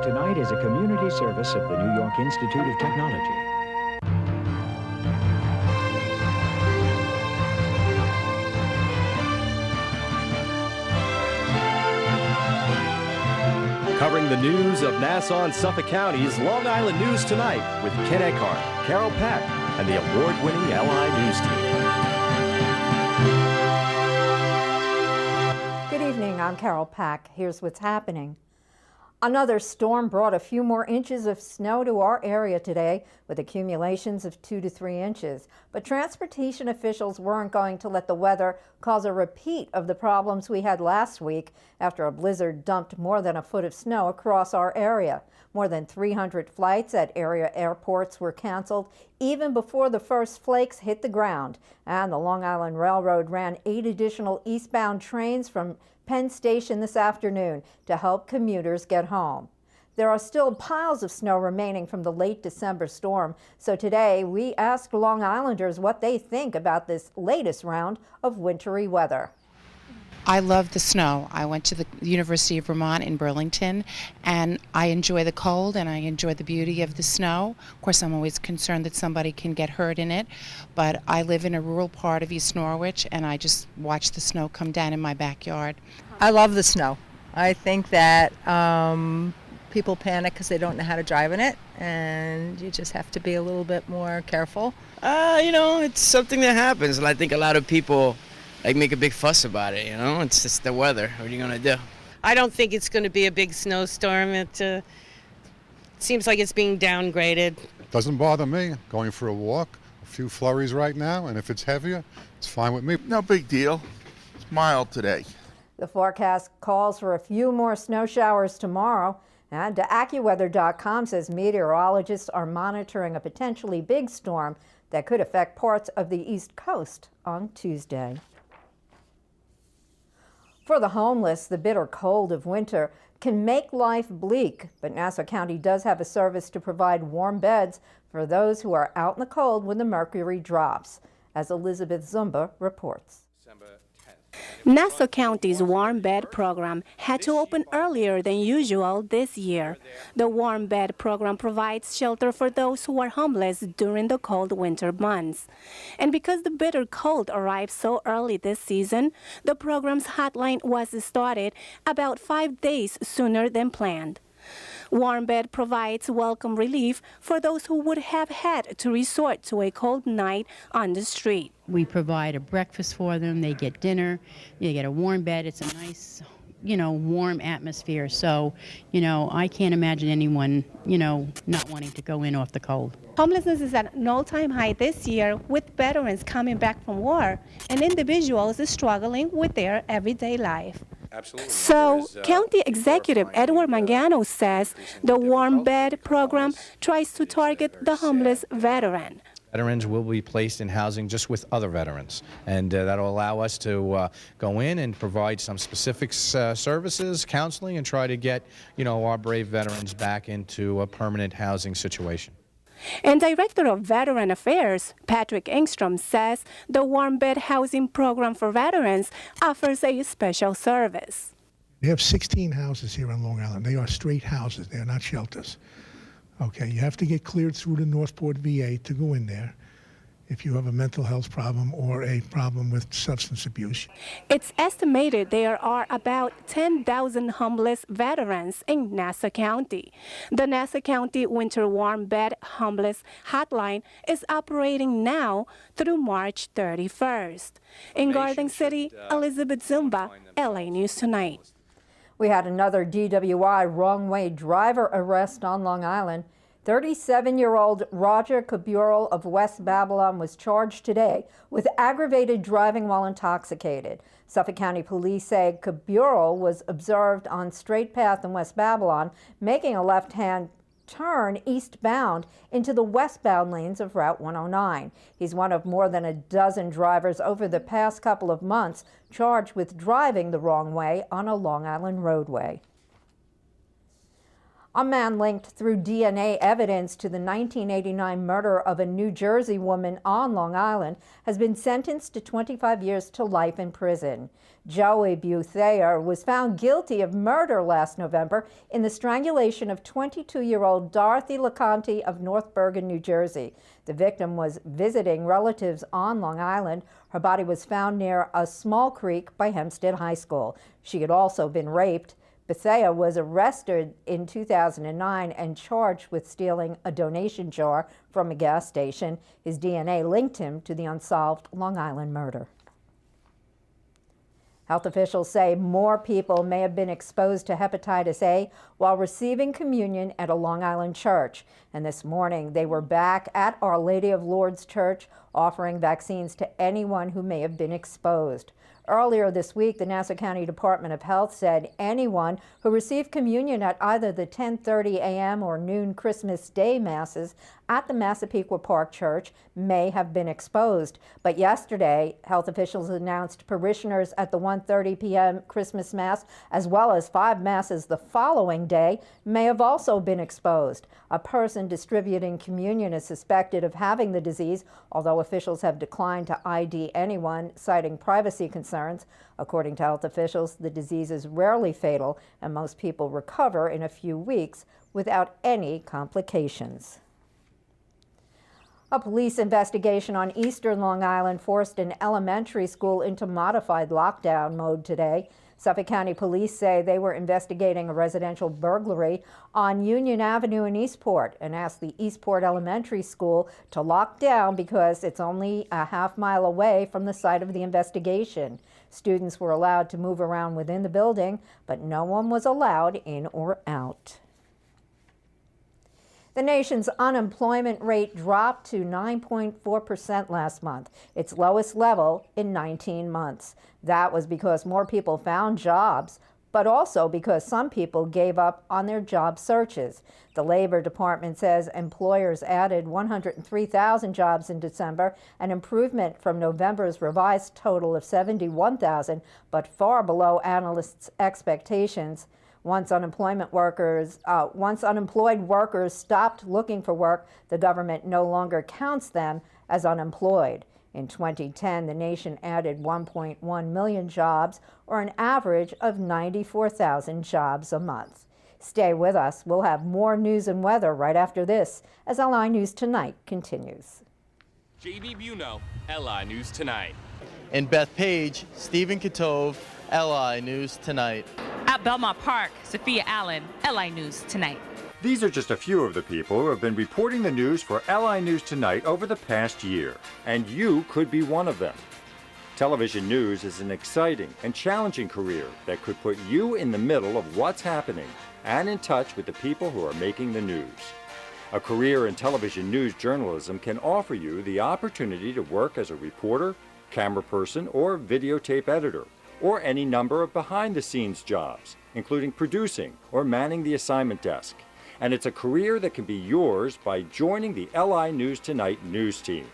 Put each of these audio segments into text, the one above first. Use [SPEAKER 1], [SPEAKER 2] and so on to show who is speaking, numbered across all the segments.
[SPEAKER 1] Tonight is a community service of the New York Institute of Technology.
[SPEAKER 2] Covering the news of Nassau and Suffolk County's Long Island News Tonight with Ken Eckhart, Carol Peck, and the award-winning LI News team.
[SPEAKER 3] Good evening, I'm Carol Peck. Here's what's happening. Another storm brought a few more inches of snow to our area today, with accumulations of 2 to 3 inches. But transportation officials weren't going to let the weather cause a repeat of the problems we had last week after a blizzard dumped more than a foot of snow across our area. More than 300 flights at area airports were canceled even before the first flakes hit the ground. And the Long Island Railroad ran 8 additional eastbound trains from Penn Station this afternoon to help commuters get home. There are still piles of snow remaining from the late December storm, so today we asked Long Islanders what they think about this latest round of wintry weather.
[SPEAKER 4] I love the snow. I went to the University of Vermont in Burlington, and I enjoy the cold and I enjoy the beauty of the snow. Of course, I'm always concerned that somebody can get hurt in it, but I live in a rural part of East Norwich, and I just watch the snow come down in my backyard.
[SPEAKER 5] I love the snow. I think that people panic because they don't know how to drive in it, and you just have to be a little bit more careful.
[SPEAKER 6] It's something that happens, and I think a lot of people make a big fuss about it, It's just the weather. What are you going to do?
[SPEAKER 7] I don't think it's going to be a big snowstorm. It seems like it's being downgraded.
[SPEAKER 8] Doesn't bother me. Going for a walk, a few flurries right now, and if it's heavier, it's fine with me.
[SPEAKER 9] No big deal. It's mild today.
[SPEAKER 3] The forecast calls for a few more snow showers tomorrow, and AccuWeather.com says meteorologists are monitoring a potentially big storm that could affect parts of the East Coast on Tuesday. For the homeless, the bitter cold of winter can make life bleak, but Nassau County does have a service to provide warm beds for those who are out in the cold when the mercury drops, as Elizabeth Zumba reports.
[SPEAKER 10] Nassau County's Warm Bed program had to open earlier than usual this year. The Warm Bed program provides shelter for those who are homeless during the cold winter months. And because the bitter cold arrived so early this season, the program's hotline was started about 5 days sooner than planned. Warm Bed provides welcome relief for those who would have had to resort to a cold night on the street.
[SPEAKER 11] We provide a breakfast for them. They get dinner. They get a warm bed. It's a nice, warm atmosphere. So, I can't imagine anyone, not wanting to go in off the cold.
[SPEAKER 10] Homelessness is at an all-time high this year, with veterans coming back from war and individuals struggling with their everyday life.
[SPEAKER 12] Absolutely.
[SPEAKER 10] So, County Executive Edward Mangano says the Warm Bed program tries to target the homeless veteran.
[SPEAKER 12] Veterans will be placed in housing just with other veterans, and that will allow us to go in and provide some specific services, counseling, and try to get, our brave veterans back into a permanent housing situation.
[SPEAKER 10] And Director of Veteran Affairs, Patrick Engstrom, says the Warm Bed Housing Program for Veterans offers a special service.
[SPEAKER 13] We have 16 houses here on Long Island. They are straight houses. They are not shelters. Okay, you have to get cleared through the Northport VA to go in there if you have a mental health problem or a problem with substance abuse.
[SPEAKER 10] It's estimated there are about 10,000 homeless veterans in Nassau County. The Nassau County Winter Warm Bed Homeless Hotline is operating now through March 31st. In Garden City, Elizabeth Zumba, LA News Tonight.
[SPEAKER 3] We had another DWI wrong-way driver arrest on Long Island. 37-year-old Roger Cabral of West Babylon was charged today with aggravated driving while intoxicated. Suffolk County Police say Cabral was observed on Straight Path in West Babylon, making a left-hand turn eastbound into the westbound lanes of Route 109. He's one of more than a dozen drivers over the past couple of months charged with driving the wrong way on a Long Island roadway. A man linked through DNA evidence to the 1989 murder of a New Jersey woman on Long Island has been sentenced to 25 years to life in prison. Joey Buthayer was found guilty of murder last November in the strangulation of 22-year-old Dorothy LeConte of North Bergen, New Jersey. The victim was visiting relatives on Long Island. Her body was found near a small creek by Hempstead High School. She had also been raped. Bethea was arrested in 2009 and charged with stealing a donation jar from a gas station. His DNA linked him to the unsolved Long Island murder. Health officials say more people may have been exposed to hepatitis A while receiving communion at a Long Island church. And this morning, they were back at Our Lady of Lourdes Church offering vaccines to anyone who may have been exposed. Earlier this week, the Nassau County Department of Health said anyone who received communion at either the 10:30 a.m. or noon Christmas Day Masses at the Massapequa Park Church may have been exposed. But yesterday, health officials announced parishioners at the 1:30 p.m. Christmas Mass, as well as 5 Masses the following day, may have also been exposed. A person distributing communion is suspected of having the disease, although officials have declined to ID anyone, citing privacy concerns. According to health officials, the disease is rarely fatal, and most people recover in a few weeks without any complications. A police investigation on eastern Long Island forced an elementary school into modified lockdown mode today. Suffolk County Police say they were investigating a residential burglary on Union Avenue in Eastport and asked the Eastport Elementary School to lock down because it's only a half-mile away from the site of the investigation. Students were allowed to move around within the building, but no one was allowed in or out. The nation's unemployment rate dropped to 9.4% last month, its lowest level in 19 months. That was because more people found jobs, but also because some people gave up on their job searches. The Labor Department says employers added 103,000 jobs in December, an improvement from November's revised total of 71,000, but far below analysts' expectations. Once unemployed workers stopped looking for work, the government no longer counts them as unemployed. In 2010, the nation added 1.1 million jobs, or an average of 94,000 jobs a month. Stay with us. We'll have more news and weather right after this, as LI News Tonight continues.
[SPEAKER 14] JB Buno, LI News Tonight.
[SPEAKER 15] In Bethpage, Stephen Katove, LI News Tonight.
[SPEAKER 16] At Belmont Park, Sophia Allen, LI News Tonight.
[SPEAKER 17] These are just a few of the people who have been reporting the news for LI News Tonight over the past year, and you could be one of them. Television news is an exciting and challenging career that could put you in the middle of what's happening and in touch with the people who are making the news. A career in television news journalism can offer you the opportunity to work as a reporter, camera person, or videotape editor, or any number of behind-the-scenes jobs, including producing or manning the assignment desk. And it's a career that can be yours by joining the LI News Tonight news team.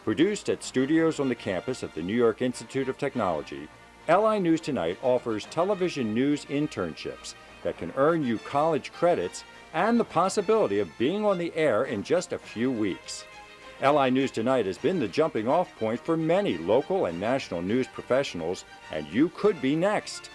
[SPEAKER 17] Produced at studios on the campus of the New York Institute of Technology, LI News Tonight offers television news internships that can earn you college credits and the possibility of being on the air in just a few weeks. LI News Tonight has been the jumping-off point for many local and national news professionals, and you could be next.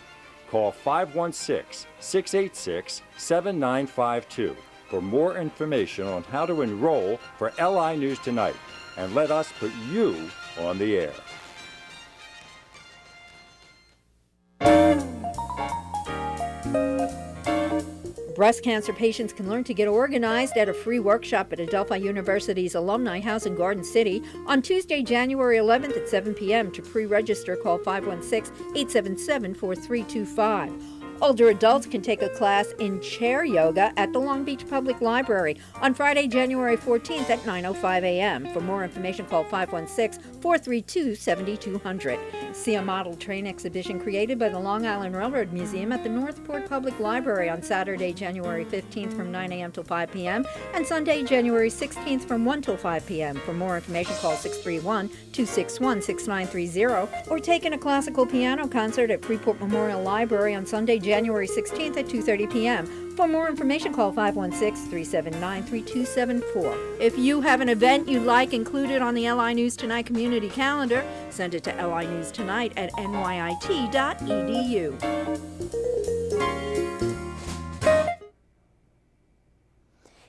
[SPEAKER 17] Call 516-686-7952 for more information on how to enroll for LI News Tonight, and let us put you on the air.
[SPEAKER 3] Breast cancer patients can learn to get organized at a free workshop at Adelphi University's Alumni House in Garden City on Tuesday, January 11th at 7 p.m. To pre-register, call 516-877-4325. Older adults can take a class in chair yoga at the Long Beach Public Library on Friday, January 14th at 9:05 a.m. For more information, call 516-432-7200. See a model train exhibition created by the Long Island Railroad Museum at the Northport Public Library on Saturday, January 15th from 9 a.m. till 5 p.m. and Sunday, January 16th from 1 till 5 p.m. For more information, call 631-261-6930 or take in a classical piano concert at Freeport Memorial Library on Sunday, January 16th at 2:30 p.m. For more information, call 516-379-3274. If you have an event you'd like included on the LI News Tonight community calendar, send it to linewstonight@nyit.edu.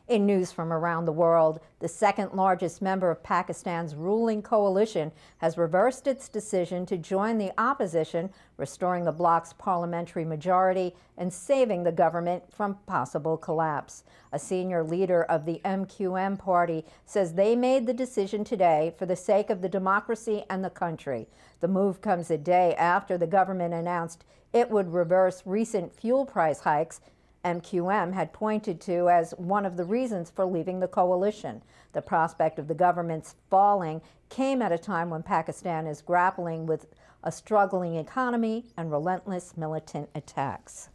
[SPEAKER 3] In news from around the world, the second largest member of Pakistan's ruling coalition has reversed its decision to join the opposition, restoring the bloc's parliamentary majority and saving the government from possible collapse. A senior leader of the MQM party says they made the decision today for the sake of the democracy and the country. The move comes a day after the government announced it would reverse recent fuel price hikes MQM had pointed to as one of the reasons for leaving the coalition. The prospect of the government's falling came at a time when Pakistan is grappling with a struggling economy and relentless militant attacks.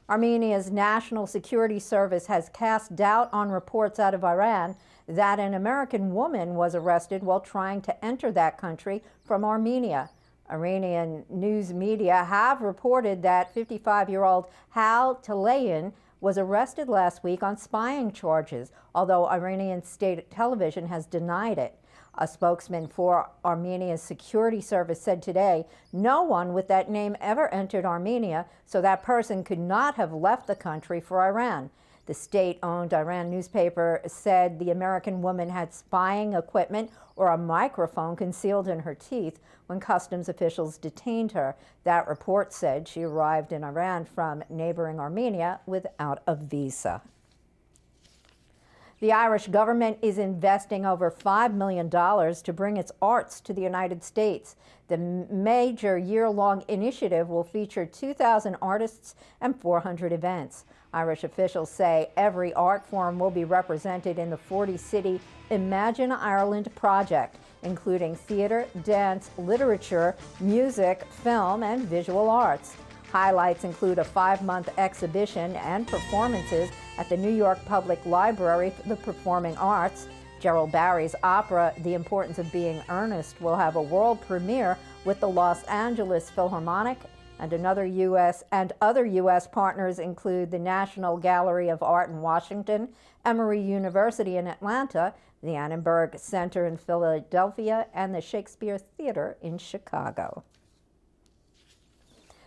[SPEAKER 3] Armenia's National Security Service has cast doubt on reports out of Iran that an American woman was arrested while trying to enter that country from Armenia. Iranian news media have reported that 55-year-old Hal Talayan was arrested last week on spying charges, although Iranian state television has denied it. A spokesman for Armenia's security service said today no one with that name ever entered Armenia, so that person could not have left the country for Iran. The state-owned Iran newspaper said the American woman had spying equipment or a microphone concealed in her teeth when customs officials detained her. That report said she arrived in Iran from neighboring Armenia without a visa. The Irish government is investing over $5 million to bring its arts to the United States. The major year-long initiative will feature 2,000 artists and 400 events. Irish officials say every art form will be represented in the 40-city Imagine Ireland project, including theater, dance, literature, music, film, and visual arts. Highlights include a 5-month exhibition and performances at the New York Public Library for the Performing Arts. Gerald Barry's opera, The Importance of Being Earnest, will have a world premiere with the Los Angeles Philharmonic, and other U.S. partners include the National Gallery of Art in Washington, Emory University in Atlanta, the Annenberg Center in Philadelphia, and the Shakespeare Theater in Chicago.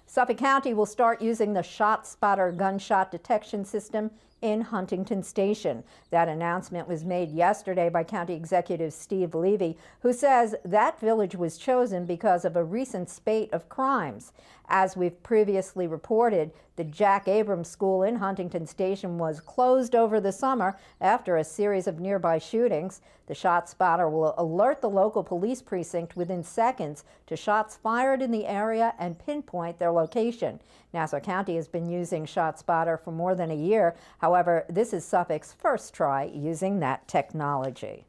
[SPEAKER 3] Suffolk County will start using the ShotSpotter gunshot detection system in Huntington Station. That announcement was made yesterday by County Executive Steve Levy, who says that village was chosen because of a recent spate of crimes. As we've previously reported, the Jack Abrams School in Huntington Station was closed over the summer after a series of nearby shootings. The ShotSpotter will alert the local police precinct within seconds to shots fired in the area and pinpoint their location. Nassau County has been using ShotSpotter for more than a year. However, this is Suffolk's first try using that technology.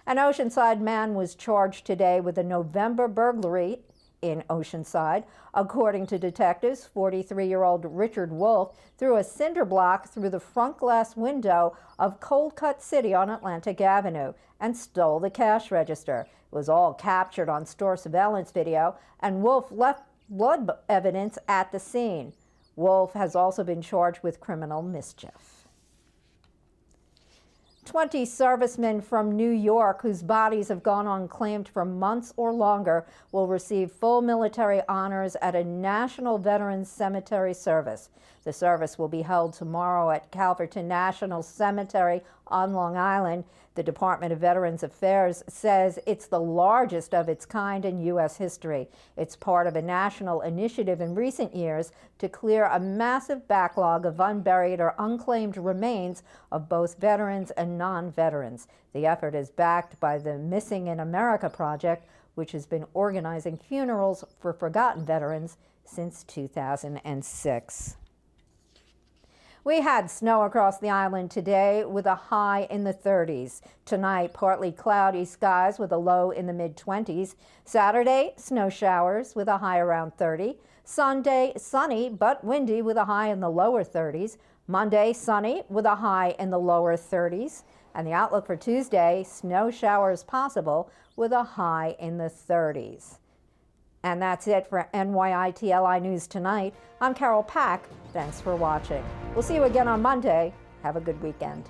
[SPEAKER 3] An Oceanside man was charged today with a November burglary in Oceanside. According to detectives, 43-year-old Richard Wolf threw a cinder block through the front glass window of Cold Cut City on Atlantic Avenue and stole the cash register. It was all captured on store surveillance video, and Wolf left blood evidence at the scene. Wolf has also been charged with criminal mischief. 20 servicemen from New York whose bodies have gone unclaimed for months or longer will receive full military honors at a National Veterans Cemetery service. The service will be held tomorrow at Calverton National Cemetery on Long Island. The Department of Veterans Affairs says it's the largest of its kind in U.S. history. It's part of a national initiative in recent years to clear a massive backlog of unburied or unclaimed remains of both veterans and non-veterans. The effort is backed by the Missing in America Project, which has been organizing funerals for forgotten veterans since 2006. We had snow across the island today with a high in the 30s. Tonight, partly cloudy skies with a low in the mid-20s. Saturday, snow showers with a high around 30. Sunday, sunny but windy with a high in the lower 30s. Monday, sunny with a high in the lower 30s. And the outlook for Tuesday, snow showers possible with a high in the 30s. And that's it for NYIT LI News Tonight. I'm Carol Pack. Thanks for watching. We'll see you again on Monday. Have a good weekend.